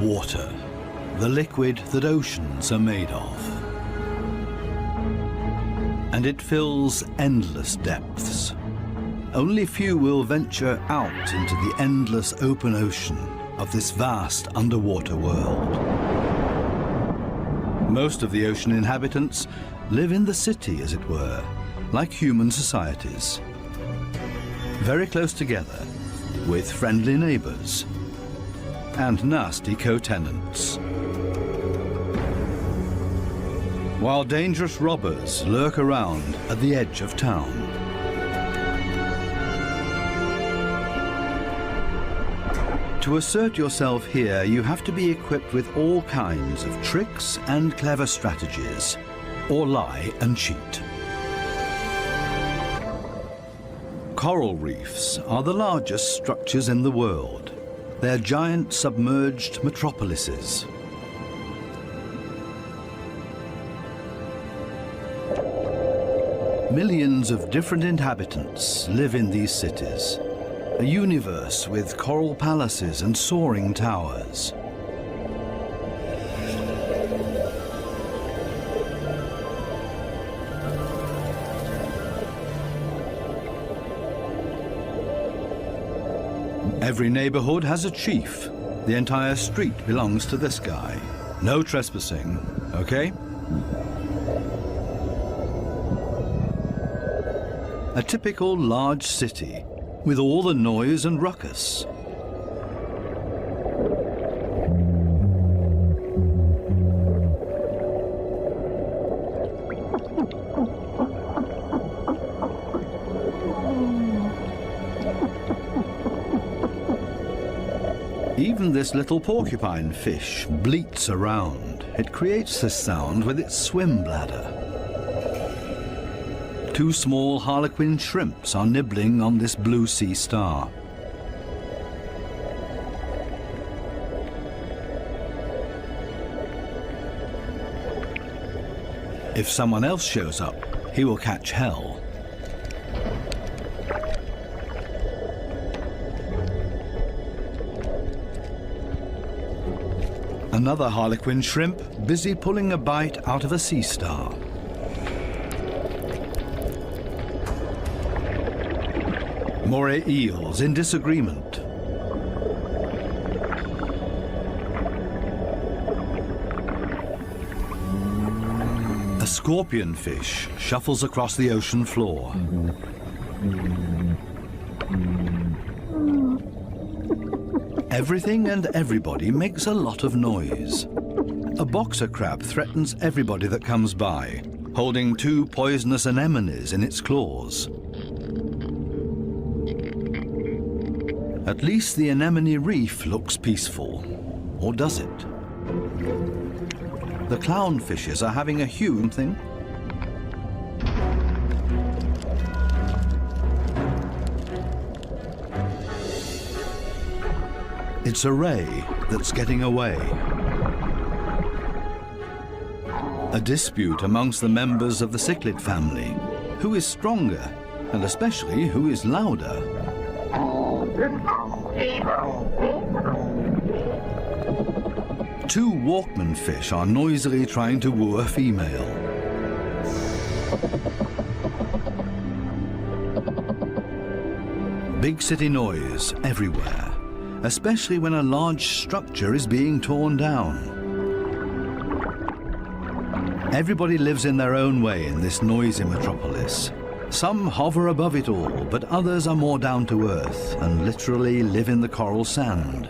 Water, the liquid that oceans are made of. And it fills endless depths. Only few will venture out into the endless open ocean of this vast underwater world. Most of the ocean inhabitants live in the city, as it were, like human societies. Very close together, with friendly neighbors and nasty co-tenants. While dangerous robbers lurk around at the edge of town. To assert yourself here, you have to be equipped with all kinds of tricks and clever strategies, or lie and cheat. Coral reefs are the largest structures in the world. They're giant submerged metropolises. Millions of different inhabitants live in these cities. A universe with coral palaces and soaring towers. Every neighborhood has a chief. The entire street belongs to this guy. No trespassing, okay? A typical large city with all the noise and ruckus. Even this little porcupine fish bleats around. It creates this sound with its swim bladder. Two small harlequin shrimps are nibbling on this blue sea star. If someone else shows up, he will catch hell. Another harlequin shrimp busy pulling a bite out of a sea star. Moray eels in disagreement. A scorpion fish shuffles across the ocean floor. Everything and everybody makes a lot of noise. A boxer crab threatens everybody that comes by, holding two poisonous anemones in its claws. At least the anemone reef looks peaceful. Or does it? The clownfishes are having a huge thing. It's a ray that's getting away. A dispute amongst the members of the cichlid family. Who is stronger, and especially who is louder? Two Walkman fish are noisily trying to woo a female. Big city noise everywhere, especially when a large structure is being torn down. Everybody lives in their own way in this noisy metropolis. Some hover above it all, but others are more down to earth and literally live in the coral sand.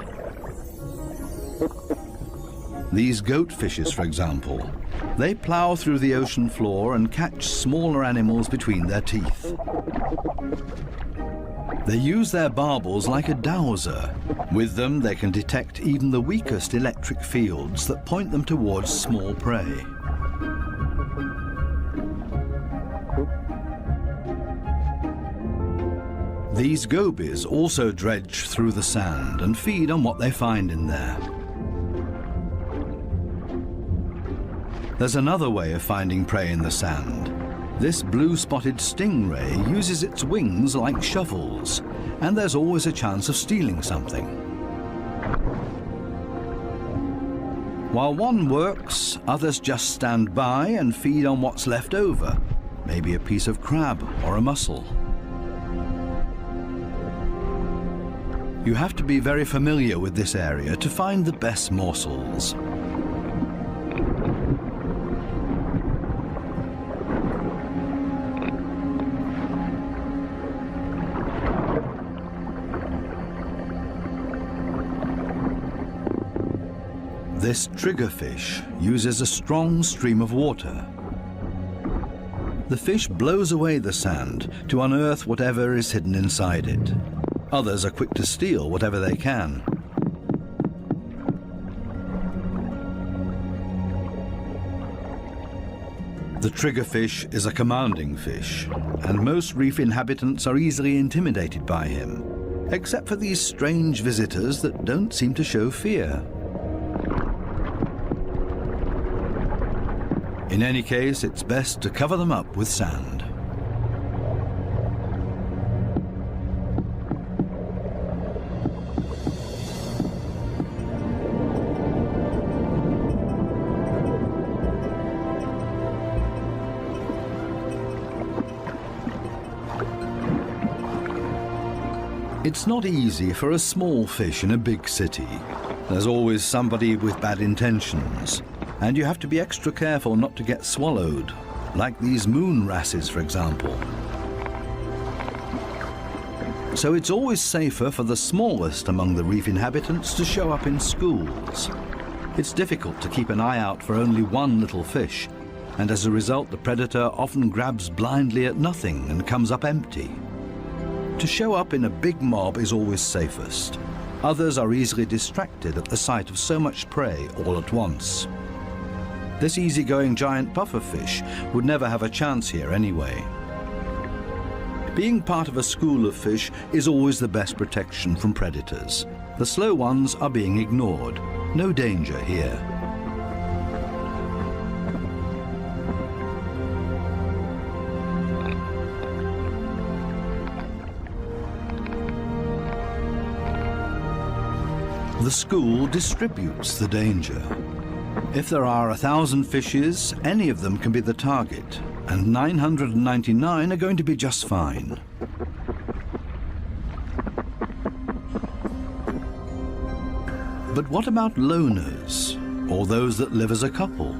These goatfishes, for example, they plow through the ocean floor and catch smaller animals between their teeth. They use their barbels like a dowser. With them, they can detect even the weakest electric fields that point them towards small prey. These gobies also dredge through the sand and feed on what they find in there. There's another way of finding prey in the sand. This blue-spotted stingray uses its wings like shovels, and there's always a chance of stealing something. While one works, others just stand by and feed on what's left over, maybe a piece of crab or a mussel. You have to be very familiar with this area to find the best morsels. This triggerfish uses a strong stream of water. The fish blows away the sand to unearth whatever is hidden inside it. Others are quick to steal whatever they can. The triggerfish is a commanding fish, and most reef inhabitants are easily intimidated by him, except for these strange visitors that don't seem to show fear. In any case, it's best to cover them up with sand. It's not easy for a small fish in a big city. There's always somebody with bad intentions, and you have to be extra careful not to get swallowed, like these moon wrasses, for example. So it's always safer for the smallest among the reef inhabitants to show up in schools. It's difficult to keep an eye out for only one little fish, and as a result the predator often grabs blindly at nothing and comes up empty. To show up in a big mob is always safest. Others are easily distracted at the sight of so much prey all at once. This easygoing giant pufferfish would never have a chance here anyway. Being part of a school of fish is always the best protection from predators. The slow ones are being ignored. No danger here. The school distributes the danger. If there are 1,000 fishes, any of them can be the target, and 999 are going to be just fine. But what about loners, or those that live as a couple?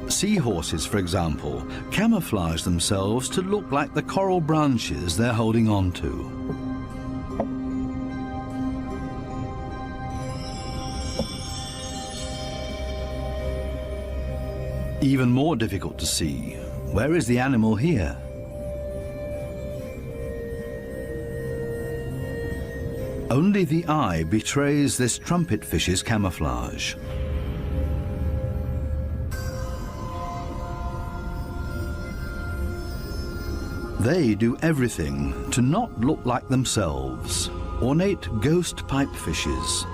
Seahorses, for example, camouflage themselves to look like the coral branches they're holding on to. Even more difficult to see, where is the animal here? Only the eye betrays this trumpet fish's camouflage. They do everything to not look like themselves, ornate ghost pipe fishes.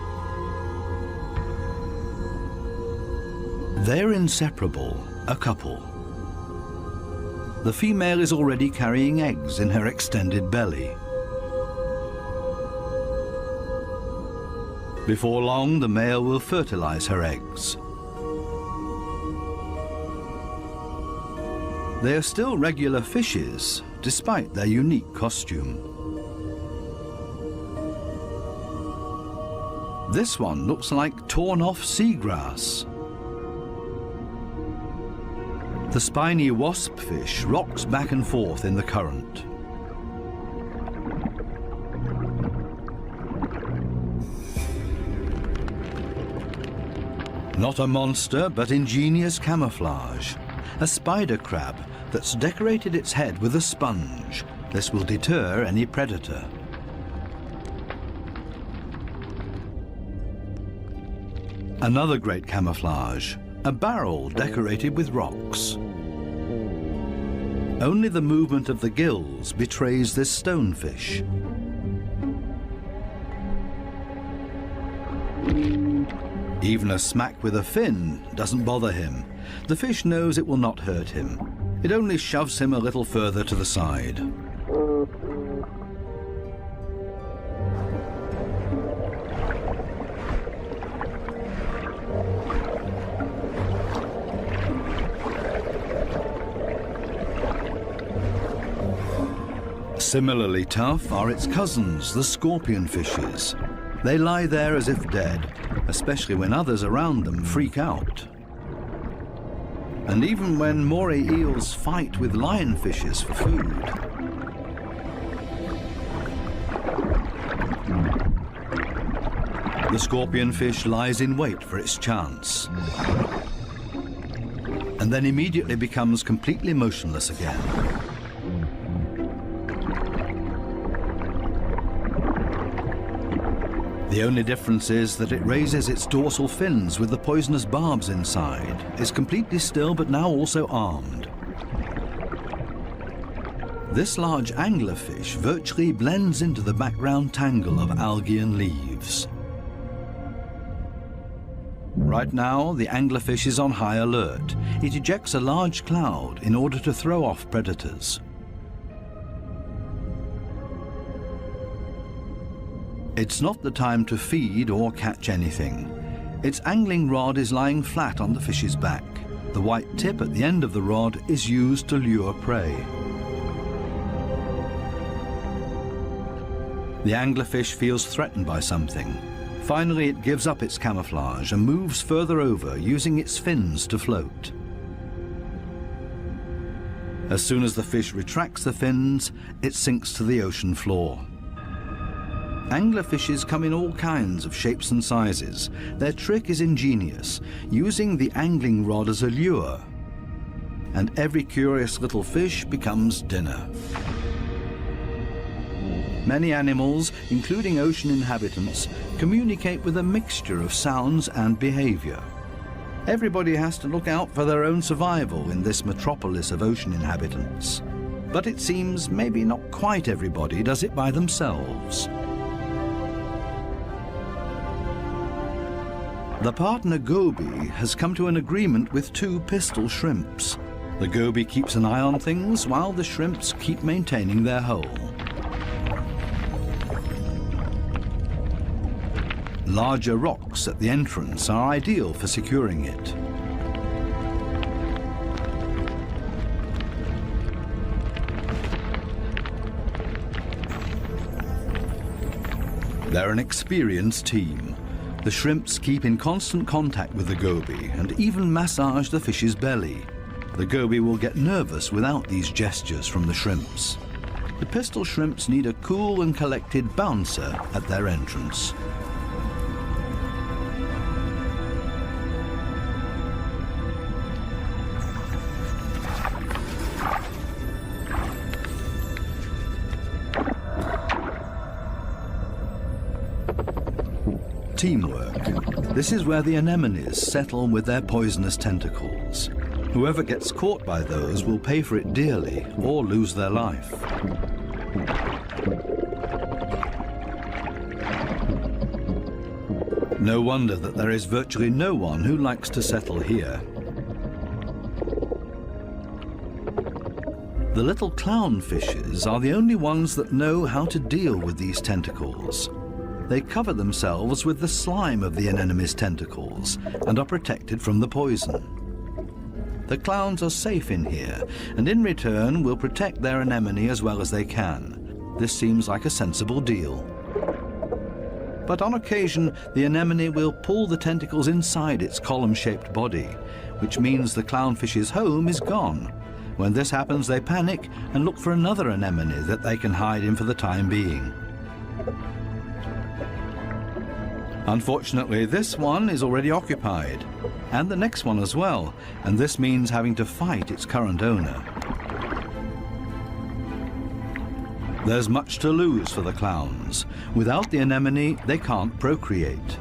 They're inseparable, a couple. The female is already carrying eggs in her extended belly. Before long, the male will fertilize her eggs. They are still regular fishes, despite their unique costume. This one looks like torn-off seagrass. The spiny wasp fish rocks back and forth in the current. Not a monster, but ingenious camouflage. A spider crab that's decorated its head with a sponge. This will deter any predator. Another great camouflage, a barrel decorated with rocks. Only the movement of the gills betrays this stonefish. Even a smack with a fin doesn't bother him. The fish knows it will not hurt him. It only shoves him a little further to the side. Similarly tough are its cousins, the scorpion fishes. They lie there as if dead, especially when others around them freak out. And even when moray eels fight with lionfishes for food. The scorpionfish lies in wait for its chance, and then immediately becomes completely motionless again. The only difference is that it raises its dorsal fins with the poisonous barbs inside, is completely still but now also armed. This large anglerfish virtually blends into the background tangle of algae and leaves. Right now, the anglerfish is on high alert. It ejects a large cloud in order to throw off predators. It's not the time to feed or catch anything. Its angling rod is lying flat on the fish's back. The white tip at the end of the rod is used to lure prey. The anglerfish feels threatened by something. Finally, it gives up its camouflage and moves further over, using its fins to float. As soon as the fish retracts the fins, it sinks to the ocean floor. Anglerfishes come in all kinds of shapes and sizes. Their trick is ingenious, using the angling rod as a lure. And every curious little fish becomes dinner. Many animals, including ocean inhabitants, communicate with a mixture of sounds and behavior. Everybody has to look out for their own survival in this metropolis of ocean inhabitants. But it seems maybe not quite everybody does it by themselves. The partner goby has come to an agreement with two pistol shrimps. The goby keeps an eye on things while the shrimps keep maintaining their hole. Larger rocks at the entrance are ideal for securing it. They're an experienced team. The shrimps keep in constant contact with the goby and even massage the fish's belly. The goby will get nervous without these gestures from the shrimps. The pistol shrimps need a cool and collected bouncer at their entrance. Teamwork. This is where the anemones settle with their poisonous tentacles. Whoever gets caught by those will pay for it dearly or lose their life. No wonder that there is virtually no one who likes to settle here. The little clownfishes are the only ones that know how to deal with these tentacles. They cover themselves with the slime of the anemone's tentacles and are protected from the poison. The clowns are safe in here, and in return will protect their anemone as well as they can. This seems like a sensible deal. But on occasion, the anemone will pull the tentacles inside its column-shaped body, which means the clownfish's home is gone. When this happens, they panic and look for another anemone that they can hide in for the time being. Unfortunately, this one is already occupied, and the next one as well, and this means having to fight its current owner. There's much to lose for the clowns. Without the anemone, they can't procreate.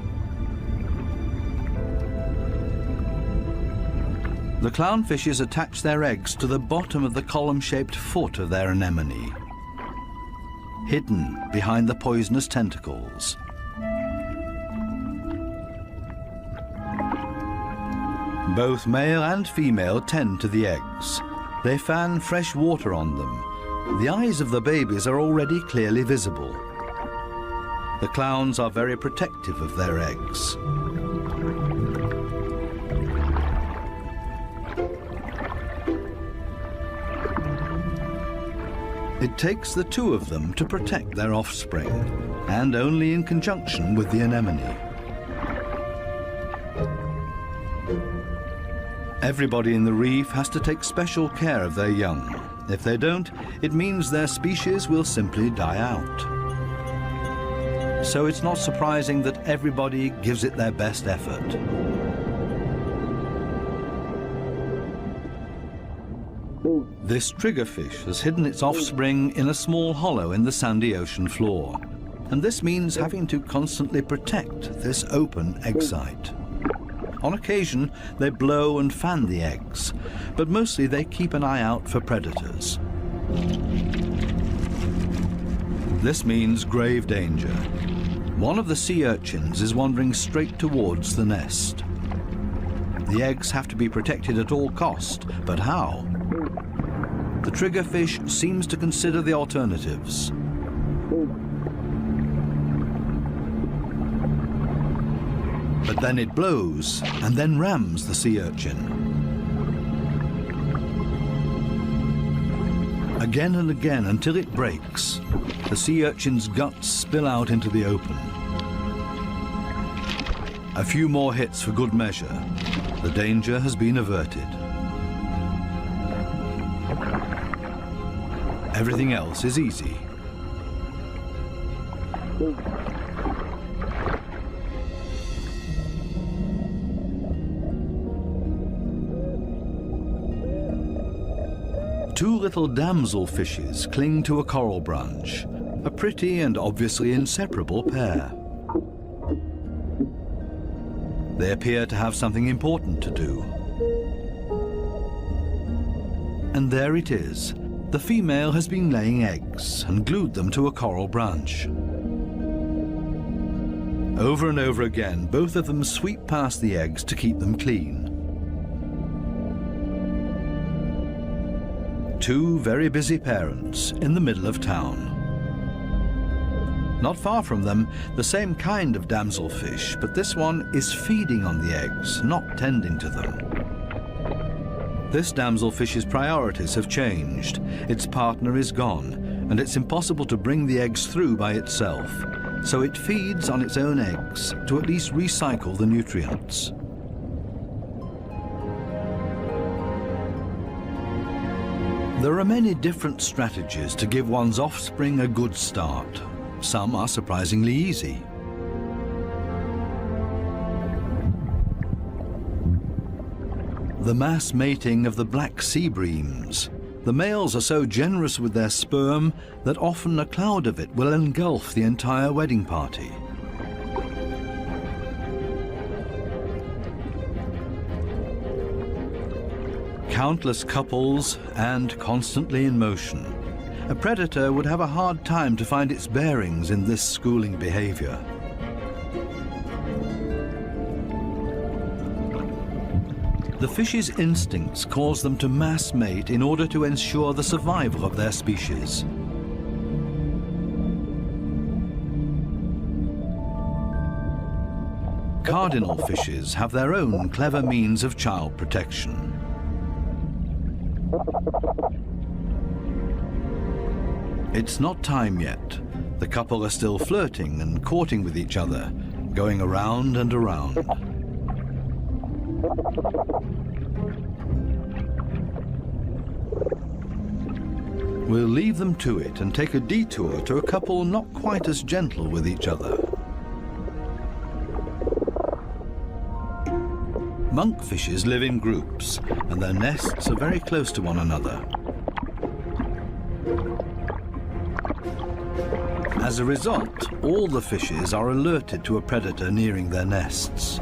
The clownfishes attach their eggs to the bottom of the column-shaped foot of their anemone, hidden behind the poisonous tentacles. Both male and female tend to the eggs. They fan fresh water on them. The eyes of the babies are already clearly visible. The clowns are very protective of their eggs. It takes the two of them to protect their offspring, and only in conjunction with the anemone. Everybody in the reef has to take special care of their young. If they don't, it means their species will simply die out. So it's not surprising that everybody gives it their best effort. This triggerfish has hidden its offspring in a small hollow in the sandy ocean floor, and this means having to constantly protect this open egg site. On occasion, they blow and fan the eggs, but mostly they keep an eye out for predators. This means grave danger. One of the sea urchins is wandering straight towards the nest. The eggs have to be protected at all cost, but how? The triggerfish seems to consider the alternatives. But then it blows and then rams the sea urchin. Again and again until it breaks, the sea urchin's guts spill out into the open. A few more hits for good measure. The danger has been averted. Everything else is easy. Two little damsel fishes cling to a coral branch, a pretty and obviously inseparable pair. They appear to have something important to do. And there it is. The female has been laying eggs and glued them to a coral branch. Over and over again, both of them sweep past the eggs to keep them clean. Two very busy parents in the middle of town. Not far from them, the same kind of damselfish, but this one is feeding on the eggs, not tending to them. This damselfish's priorities have changed. Its partner is gone, and it's impossible to bring the eggs through by itself, so it feeds on its own eggs to at least recycle the nutrients. There are many different strategies to give one's offspring a good start. Some are surprisingly easy. The mass mating of the black sea breams. The males are so generous with their sperm that often a cloud of it will engulf the entire wedding party. Countless couples and constantly in motion. A predator would have a hard time to find its bearings in this schooling behavior. The fish's instincts cause them to mass mate in order to ensure the survival of their species. Cardinal fishes have their own clever means of child protection. It's not time yet. The couple are still flirting and courting with each other, going around and around. We'll leave them to it and take a detour to a couple not quite as gentle with each other. Monkfishes live in groups, and their nests are very close to one another. As a result, all the fishes are alerted to a predator nearing their nests.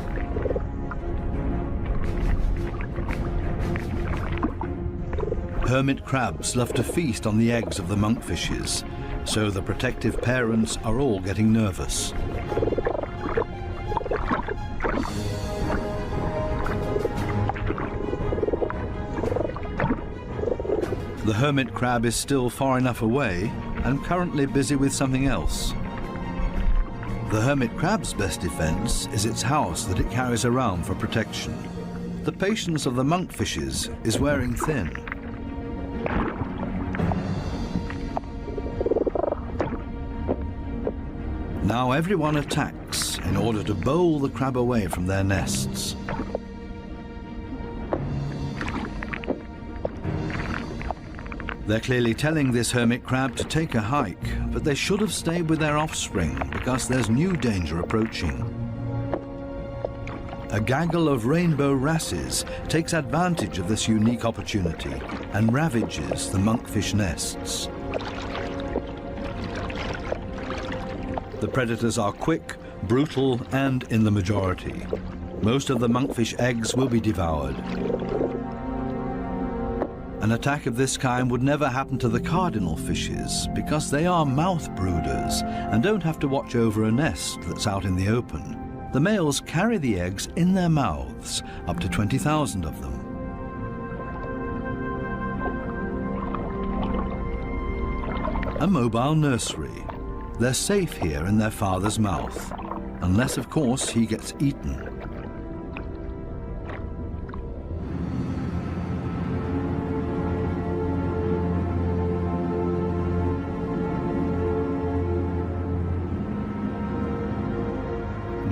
Hermit crabs love to feast on the eggs of the monkfishes, so the protective parents are all getting nervous. The hermit crab is still far enough away and currently busy with something else. The hermit crab's best defense is its house that it carries around for protection. The patience of the monkfishes is wearing thin. Now everyone attacks in order to bowl the crab away from their nests. They're clearly telling this hermit crab to take a hike, but they should have stayed with their offspring because there's new danger approaching. A gaggle of rainbow wrasses takes advantage of this unique opportunity and ravages the monkfish nests. The predators are quick, brutal, and in the majority. Most of the monkfish eggs will be devoured. An attack of this kind would never happen to the cardinal fishes because they are mouth brooders and don't have to watch over a nest that's out in the open. The males carry the eggs in their mouths, up to 20,000 of them. A mobile nursery. They're safe here in their father's mouth, unless, of course, he gets eaten.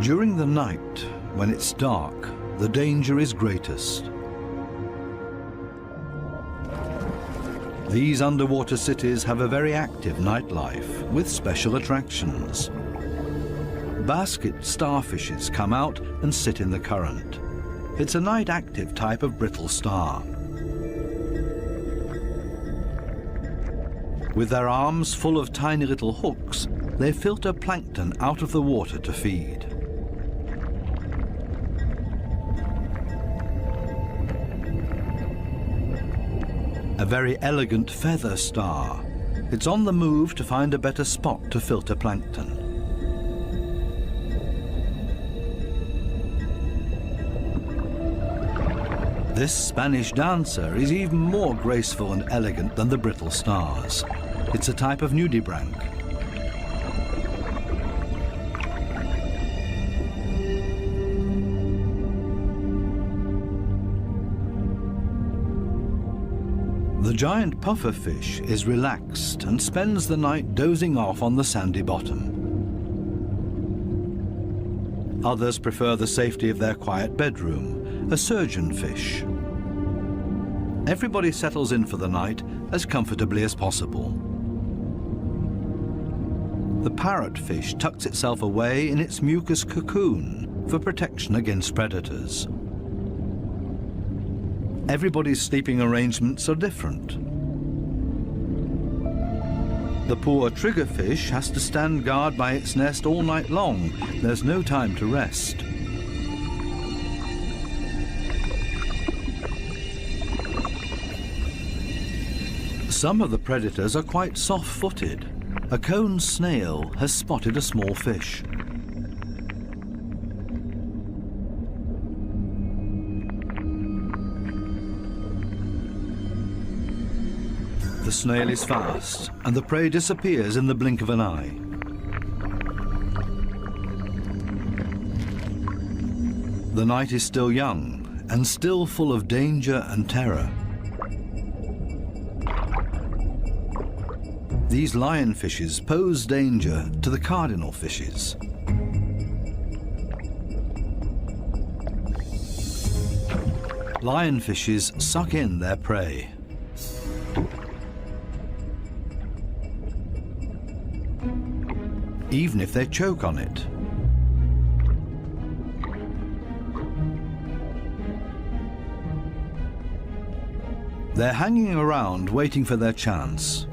During the night, when it's dark, the danger is greatest. These underwater cities have a very active nightlife with special attractions. Basket starfishes come out and sit in the current. It's a night-active type of brittle star. With their arms full of tiny little hooks, they filter plankton out of the water to feed. A very elegant feather star. It's on the move to find a better spot to filter plankton. This Spanish dancer is even more graceful and elegant than the brittle stars. It's a type of nudibranch. The giant pufferfish is relaxed and spends the night dozing off on the sandy bottom. Others prefer the safety of their quiet bedroom, a surgeonfish. Everybody settles in for the night as comfortably as possible. The parrotfish tucks itself away in its mucus cocoon for protection against predators. Everybody's sleeping arrangements are different. The poor triggerfish has to stand guard by its nest all night long. There's no time to rest. Some of the predators are quite soft-footed. A cone snail has spotted a small fish. The snail is fast, and the prey disappears in the blink of an eye. The night is still young, and still full of danger and terror. These lionfishes pose danger to the cardinal fishes. Lionfishes suck in their prey. Even if they choke on it. They're hanging around waiting for their chance.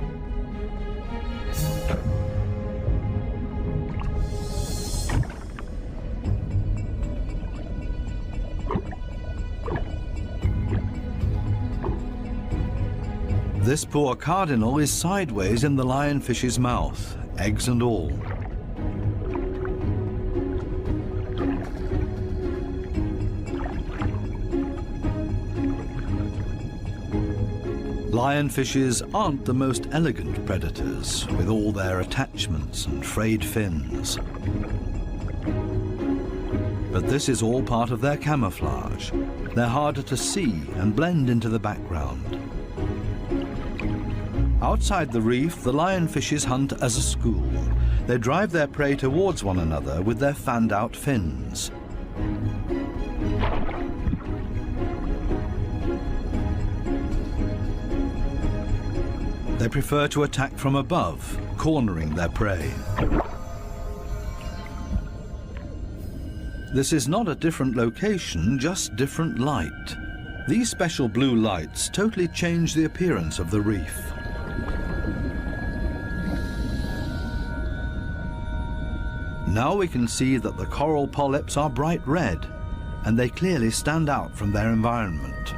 This poor cardinal is sideways in the lionfish's mouth, eggs and all. Lionfishes aren't the most elegant predators, with all their attachments and frayed fins. But this is all part of their camouflage. They're harder to see and blend into the background. Outside the reef, the lionfishes hunt as a school. They drive their prey towards one another with their fanned-out fins. They prefer to attack from above, cornering their prey. This is not a different location, just different light. These special blue lights totally change the appearance of the reef. Now we can see that the coral polyps are bright red, and they clearly stand out from their environment.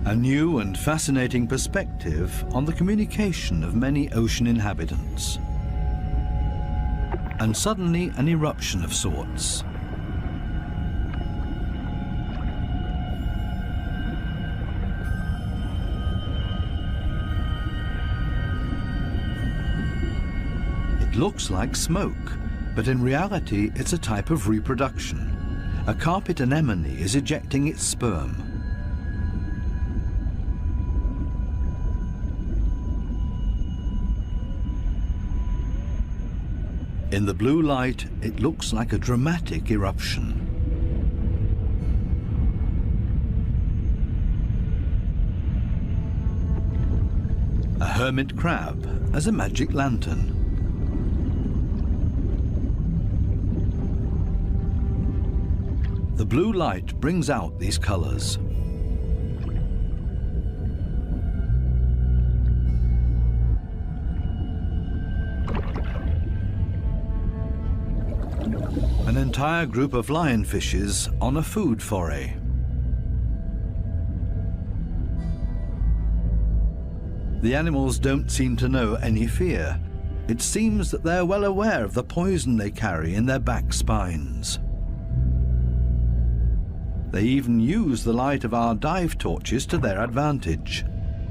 A new and fascinating perspective on the communication of many ocean inhabitants. And suddenly an eruption of sorts. It looks like smoke, but in reality it's a type of reproduction. A carpet anemone is ejecting its sperm. In the blue light, it looks like a dramatic eruption. A hermit crab as a magic lantern. The blue light brings out these colors. An entire group of lionfishes on a food foray. The animals don't seem to know any fear. It seems that they're well aware of the poison they carry in their back spines. They even use the light of our dive torches to their advantage.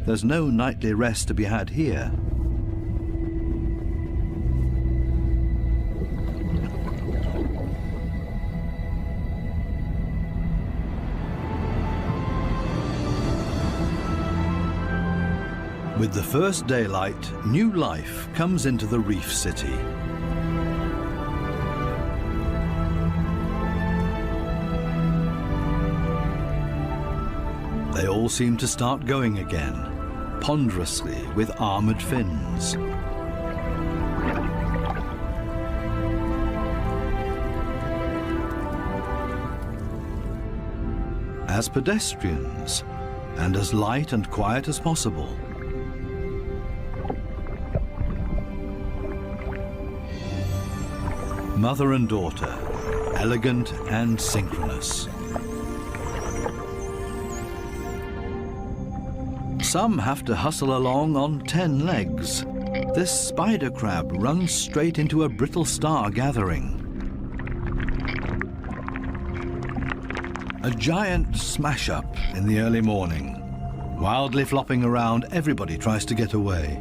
There's no nightly rest to be had here. With the first daylight, new life comes into the reef city. They all seem to start going again, ponderously with armored fins. As pedestrians, and as light and quiet as possible. Mother and daughter, elegant and synchronous. Some have to hustle along on 10 legs. This spider crab runs straight into a brittle star gathering. A giant smash-up in the early morning. Wildly flopping around, everybody tries to get away.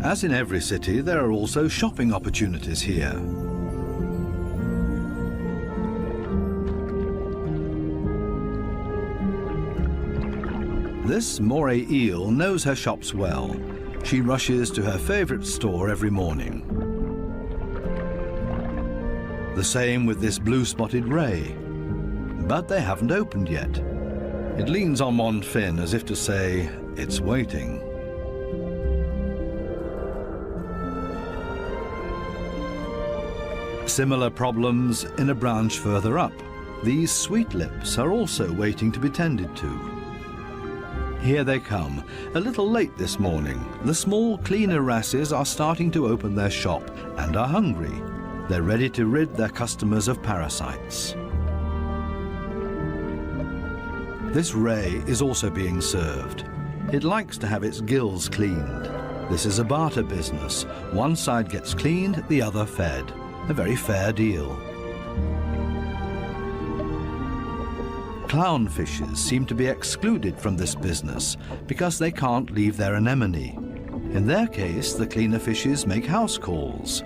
As in every city, there are also shopping opportunities here. This moray eel knows her shops well. She rushes to her favorite store every morning. The same with this blue-spotted ray. But they haven't opened yet. It leans on one fin as if to say, it's waiting. Similar problems in a branch further up. These sweet lips are also waiting to be tended to. Here they come, a little late this morning. The small cleaner wrasses are starting to open their shop and are hungry. They're ready to rid their customers of parasites. This ray is also being served. It likes to have its gills cleaned. This is a barter business. One side gets cleaned, the other fed. A very fair deal. Clownfishes seem to be excluded from this business because they can't leave their anemone. In their case, the cleaner fishes make house calls.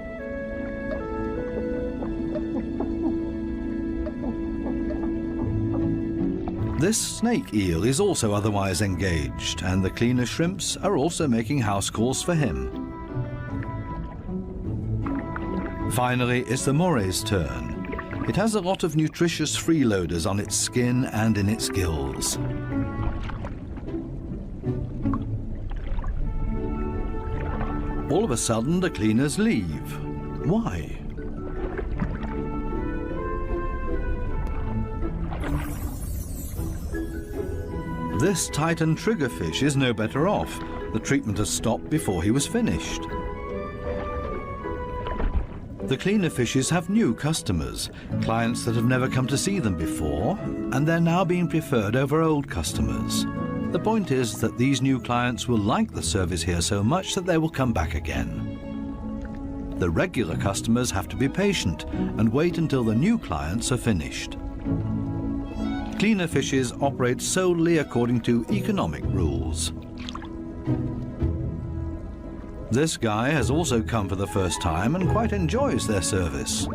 This snake eel is also otherwise engaged, and the cleaner shrimps are also making house calls for him. Finally, it's the moray's turn. It has a lot of nutritious freeloaders on its skin and in its gills. All of a sudden, the cleaners leave. Why? This Titan triggerfish is no better off. The treatment has stopped before he was finished. The cleaner fishes have new customers, clients that have never come to see them before, and they're now being preferred over old customers. The point is that these new clients will like the service here so much that they will come back again. The regular customers have to be patient and wait until the new clients are finished. Cleaner fishes operate solely according to economic rules. This guy has also come for the first time and quite enjoys their service.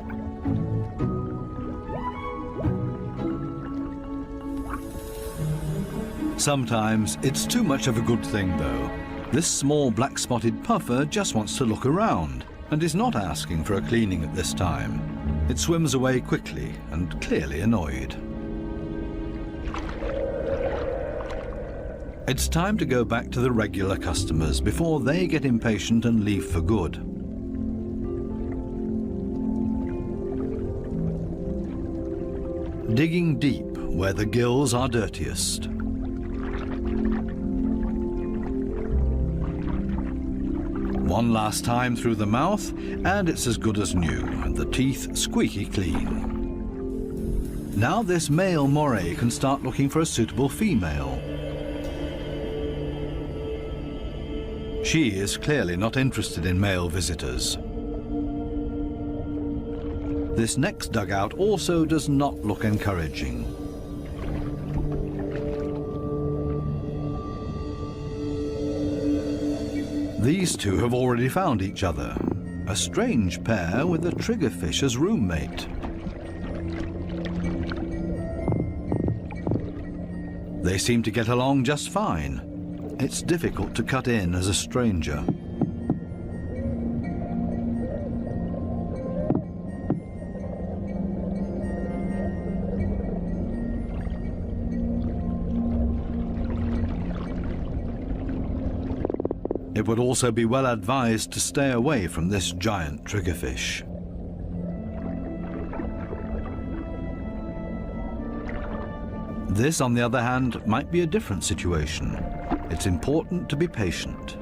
Sometimes it's too much of a good thing, though. This small black-spotted puffer just wants to look around and is not asking for a cleaning at this time. It swims away quickly and clearly annoyed. It's time to go back to the regular customers before they get impatient and leave for good. Digging deep where the gills are dirtiest. One last time through the mouth, and it's as good as new, and the teeth squeaky clean. Now this male moray can start looking for a suitable female. She is clearly not interested in male visitors. This next dugout also does not look encouraging. These two have already found each other. A strange pair with a triggerfish as roommate. They seem to get along just fine. It's difficult to cut in as a stranger. It would also be well advised to stay away from this giant triggerfish. This, on the other hand, might be a different situation. It's important to be patient.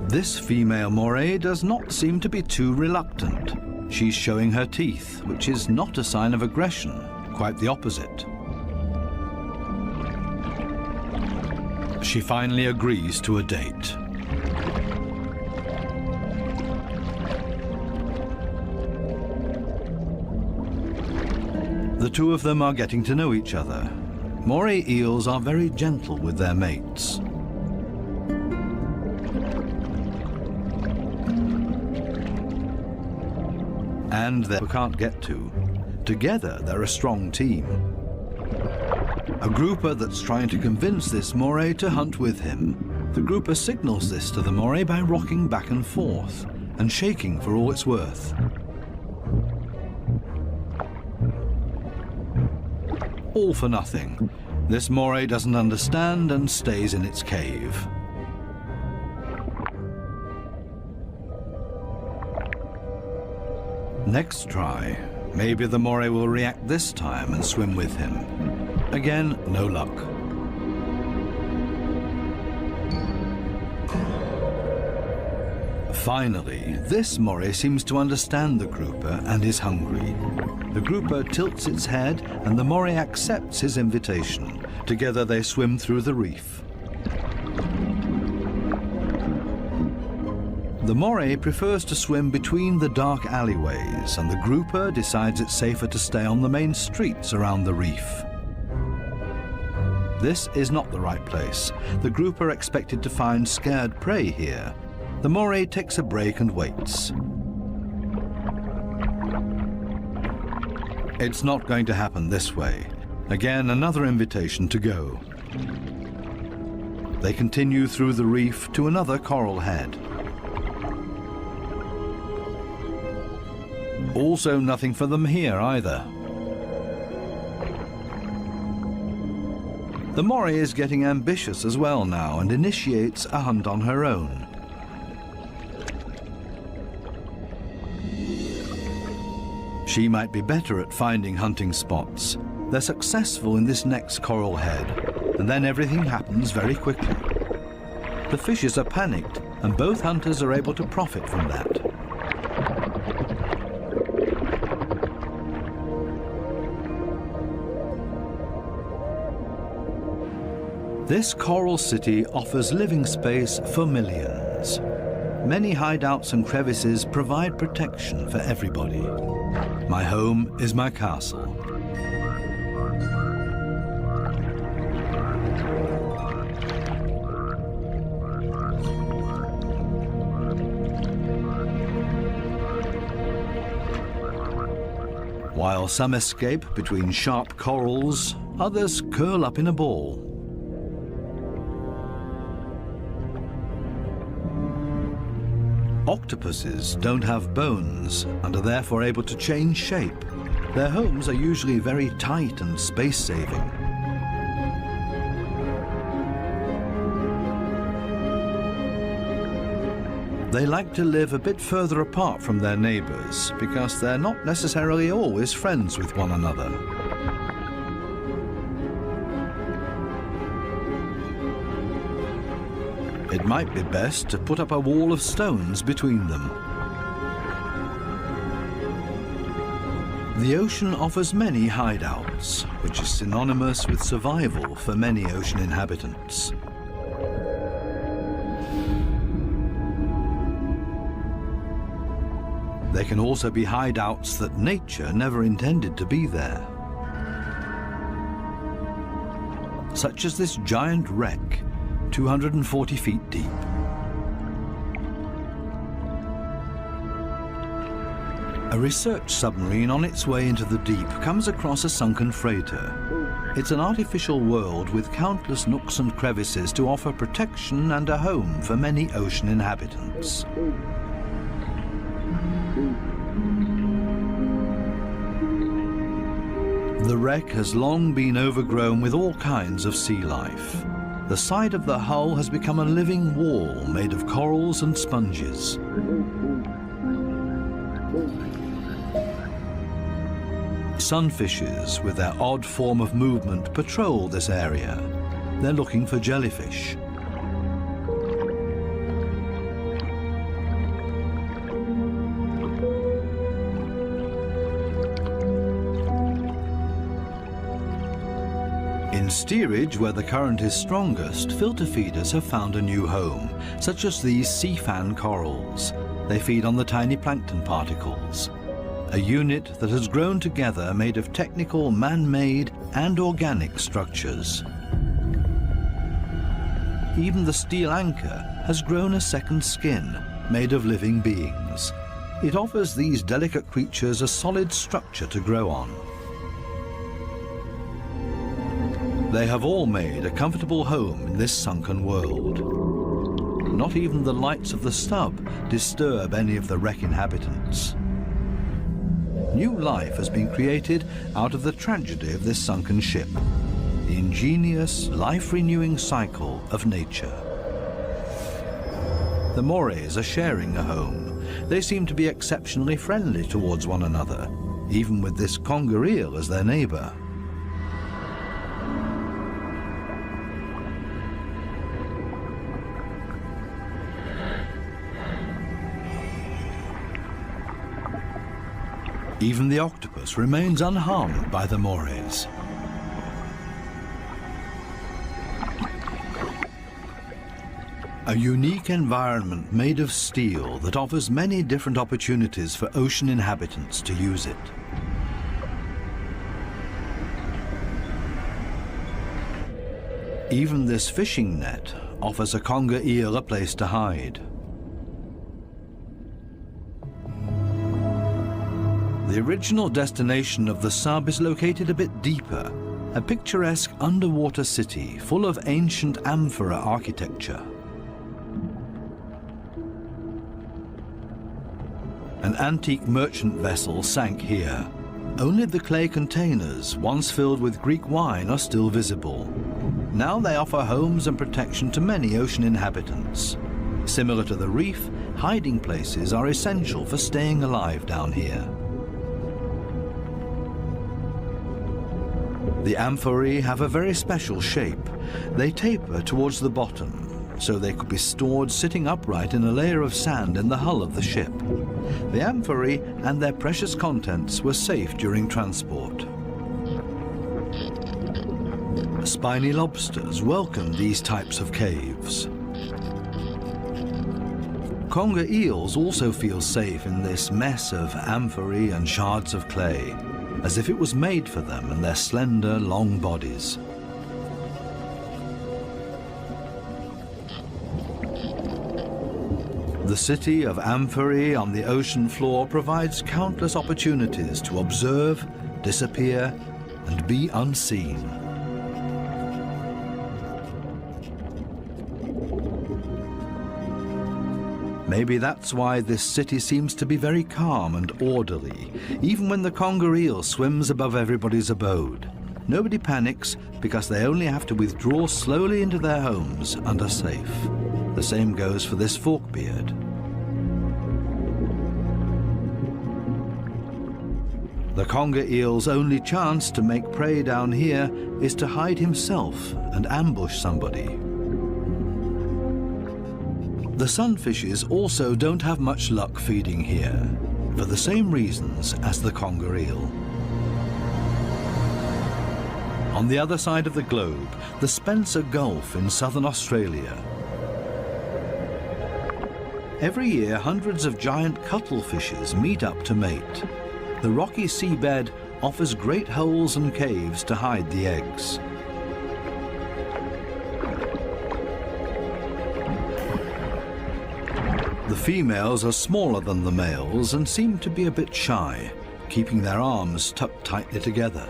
This female moray does not seem to be too reluctant. She's showing her teeth, which is not a sign of aggression, quite the opposite. She finally agrees to a date. The two of them are getting to know each other. Moray eels are very gentle with their mates. And they can't get to. Together, they're a strong team. A grouper that's trying to convince this moray to hunt with him. The grouper signals this to the moray by rocking back and forth and shaking for all it's worth. All for nothing. This moray doesn't understand and stays in its cave. Next try. Maybe the moray will react this time and swim with him. Again, no luck. Finally, this moray seems to understand the grouper and is hungry. The grouper tilts its head and the moray accepts his invitation. Together they swim through the reef. The moray prefers to swim between the dark alleyways, and the grouper decides it's safer to stay on the main streets around the reef. This is not the right place. The grouper expected to find scared prey here. The moray takes a break and waits. It's not going to happen this way. Again, another invitation to go. They continue through the reef to another coral head. Also nothing for them here either. The moray is getting ambitious as well now and initiates a hunt on her own. She might be better at finding hunting spots. They're successful in this next coral head, and then everything happens very quickly. The fishes are panicked, and both hunters are able to profit from that. This coral city offers living space for millions. Many hideouts and crevices provide protection for everybody. My home is my castle. While some escape between sharp corals, others curl up in a ball. Octopuses don't have bones and are therefore able to change shape. Their homes are usually very tight and space-saving. They like to live a bit further apart from their neighbors because they're not necessarily always friends with one another. It might be best to put up a wall of stones between them. The ocean offers many hideouts, which is synonymous with survival for many ocean inhabitants. There can also be hideouts that nature never intended to be there. Such as this giant wreck, 240 feet deep. A research submarine on its way into the deep comes across a sunken freighter. It's an artificial world with countless nooks and crevices to offer protection and a home for many ocean inhabitants. The wreck has long been overgrown with all kinds of sea life. The side of the hull has become a living wall made of corals and sponges. Sunfishes, with their odd form of movement, patrol this area. They're looking for jellyfish. In steerage, where the current is strongest, filter feeders have found a new home, such as these sea fan corals. They feed on the tiny plankton particles. A unit that has grown together made of technical, man-made and organic structures. Even the steel anchor has grown a second skin, made of living beings. It offers these delicate creatures a solid structure to grow on. They have all made a comfortable home in this sunken world. Not even the lights of the stub disturb any of the wreck inhabitants. New life has been created out of the tragedy of this sunken ship, the ingenious, life-renewing cycle of nature. The morays are sharing a home. They seem to be exceptionally friendly towards one another, even with this conger eel as their neighbor. Even the octopus remains unharmed by the morays. A unique environment made of steel that offers many different opportunities for ocean inhabitants to use it. Even this fishing net offers a conger eel a place to hide. The original destination of the sub is located a bit deeper, a picturesque underwater city full of ancient amphora architecture. An antique merchant vessel sank here. Only the clay containers, once filled with Greek wine, are still visible. Now they offer homes and protection to many ocean inhabitants. Similar to the reef, hiding places are essential for staying alive down here. The amphorae have a very special shape. They taper towards the bottom, so they could be stored sitting upright in a layer of sand in the hull of the ship. The amphorae and their precious contents were safe during transport. Spiny lobsters welcome these types of caves. Conger eels also feel safe in this mess of amphorae and shards of clay, as if it was made for them and their slender, long bodies. The city of amphorae on the ocean floor provides countless opportunities to observe, disappear, and be unseen. Maybe that's why this city seems to be very calm and orderly, even when the conger eel swims above everybody's abode. Nobody panics because they only have to withdraw slowly into their homes and are safe. The same goes for this forkbeard. The conger eel's only chance to make prey down here is to hide himself and ambush somebody. The sunfishes also don't have much luck feeding here, for the same reasons as the conger eel. On the other side of the globe, the Spencer Gulf in southern Australia. Every year, hundreds of giant cuttlefishes meet up to mate. The rocky seabed offers great holes and caves to hide the eggs. The females are smaller than the males and seem to be a bit shy, keeping their arms tucked tightly together.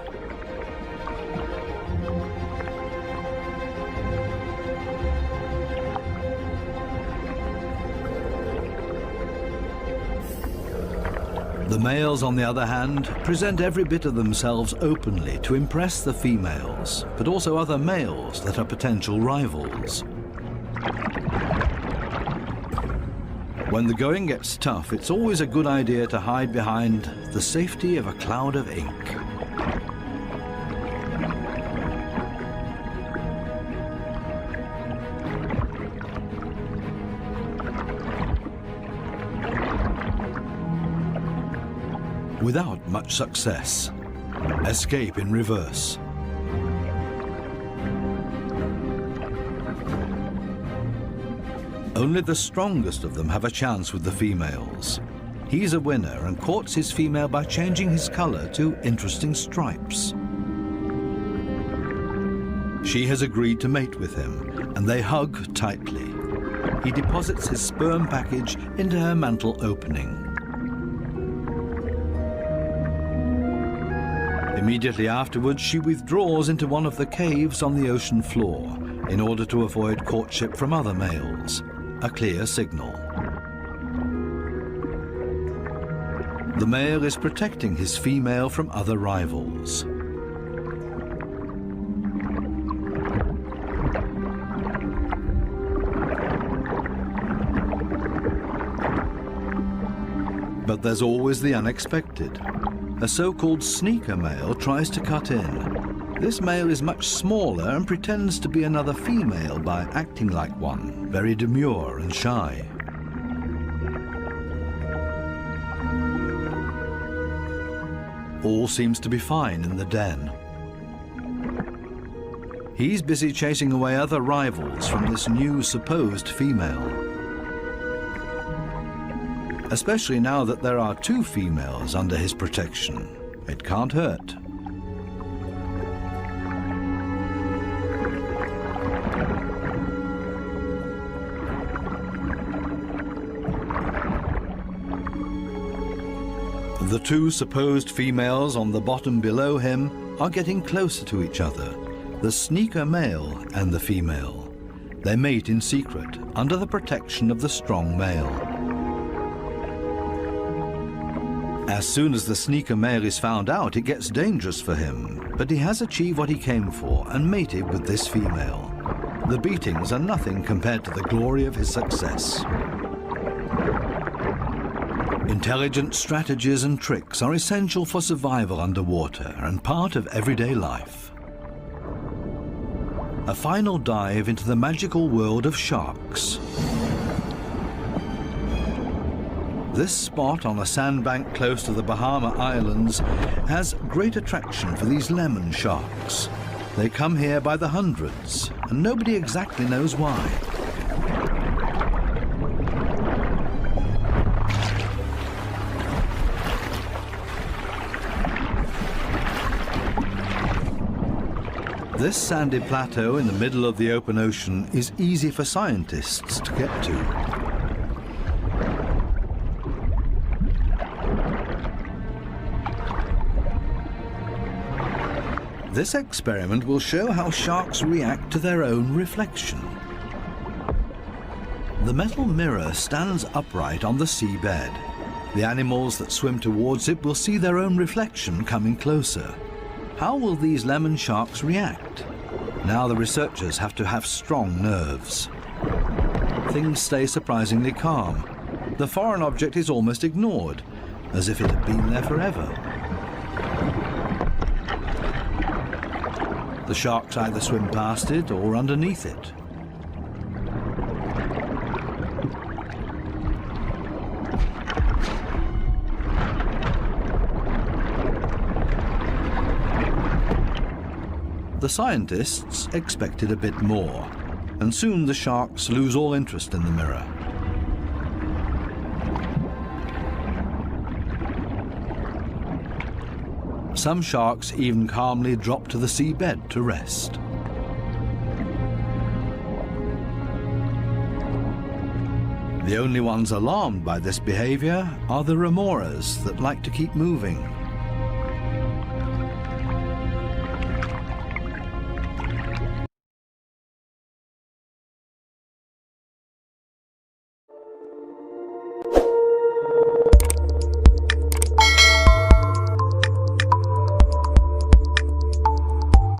The males, on the other hand, present every bit of themselves openly to impress the females, but also other males that are potential rivals. When the going gets tough, it's always a good idea to hide behind the safety of a cloud of ink. Without much success. Escape in reverse. Only the strongest of them have a chance with the females. He's a winner and courts his female by changing his color to interesting stripes. She has agreed to mate with him, and they hug tightly. He deposits his sperm package into her mantle opening. Immediately afterwards, she withdraws into one of the caves on the ocean floor in order to avoid courtship from other males. A clear signal. The male is protecting his female from other rivals. But there's always the unexpected. A so-called sneaker male tries to cut in. This male is much smaller and pretends to be another female by acting like one, very demure and shy. All seems to be fine in the den. He's busy chasing away other rivals from this new supposed female. Especially now that there are 2 females under his protection. It can't hurt. The 2 supposed females on the bottom below him are getting closer to each other, the sneaker male and the female. They mate in secret, under the protection of the strong male. As soon as the sneaker male is found out, it gets dangerous for him, but he has achieved what he came for and mated with this female. The beatings are nothing compared to the glory of his success. Intelligent strategies and tricks are essential for survival underwater and part of everyday life. A final dive into the magical world of sharks. This spot on a sandbank close to the Bahama Islands has great attraction for these lemon sharks. They come here by the hundreds, and nobody exactly knows why. This sandy plateau in the middle of the open ocean is easy for scientists to get to. This experiment will show how sharks react to their own reflection. The metal mirror stands upright on the seabed. The animals that swim towards it will see their own reflection coming closer. How will these lemon sharks react? Now the researchers have to have strong nerves. Things stay surprisingly calm. The foreign object is almost ignored, as if it had been there forever. The sharks either swim past it or underneath it. The scientists expected a bit more, and soon the sharks lose all interest in the mirror. Some sharks even calmly drop to the seabed to rest. The only ones alarmed by this behavior are the remoras that like to keep moving.